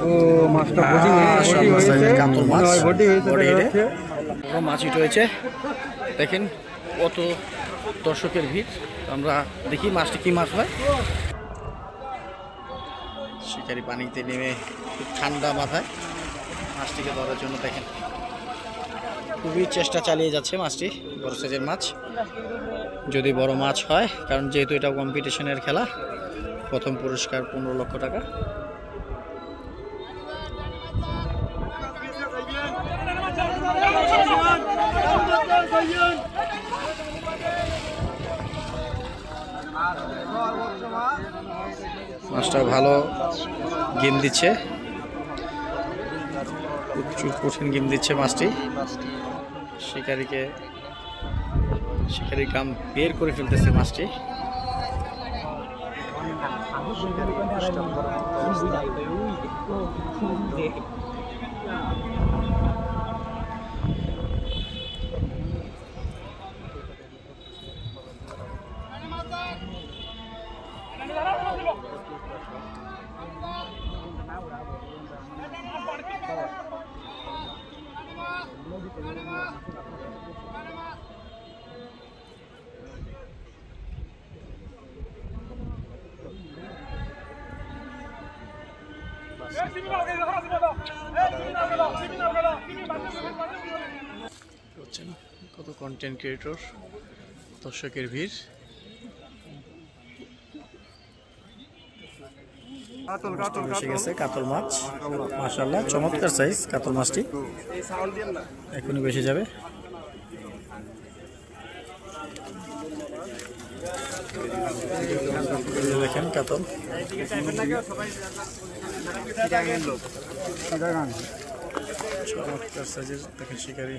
ও মাছটা কাতল মাছ বড় মাছ হিট হয়েছে। দেখেন কত দর্শকের ভিড়। আমরা দেখি মাছটি কি মাছ হয়। শিকারি পানিতে নেমে খুব ঠান্ডা মাথায় মাছটিকে ধরার জন্য দেখেন খুবই চেষ্টা চালিয়ে যাচ্ছে মাছটি। বড় সাইজের মাছ, যদি বড় মাছ হয়, কারণ যেহেতু এটা কম্পিটিশনের খেলা, প্রথম পুরস্কার 15 লক্ষ টাকা। মাছটা ভালো গেম দিচ্ছে, প্রচুর কঠিন গেম দিচ্ছে মাছটি। শিকারির কাম বের করে ফেলতেছে মাছটি। কত কন্টেন্ট ক্রিয়েটর, দর্শকের ভিড়। এসে গেছে কাতল মাছ, মাশাআল্লাহ চমৎকার সাইজ কাতল মাছটি, এখনই বেশি যাবে। দেখেন কাতল চমৎকার সাইজের। দেখেন শিকারি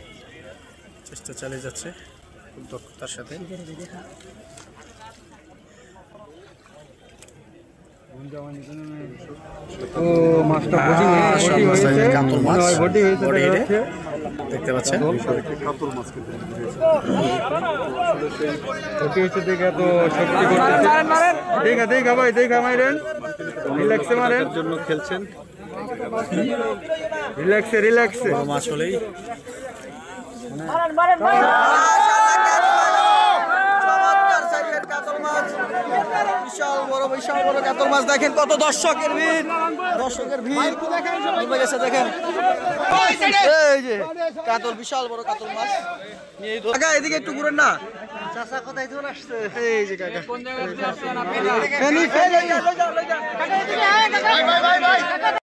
চেষ্টা চালিয়ে যাচ্ছে খুব দক্ষতার সাথে। ও মাছটা কাতল মাছ দেখতে পাচ্ছেন। দেখা তো শক্তি দেখা দেখা ভাই, দেখা মারেন, রিল্যাক্সে মারেন জন্য খেলছেন, রিল্যাক্সে মাছ হলেই বিশাল বড় কাতল মাছ। দেখেন কত দর্শকের ভিড়, দেখেন এই যে কাতল, বিশাল বড় কাতল মাছ। এদিকে একটু ঘুরেন না, চাচা কোথায় চলে আসছে। এই যে কাকা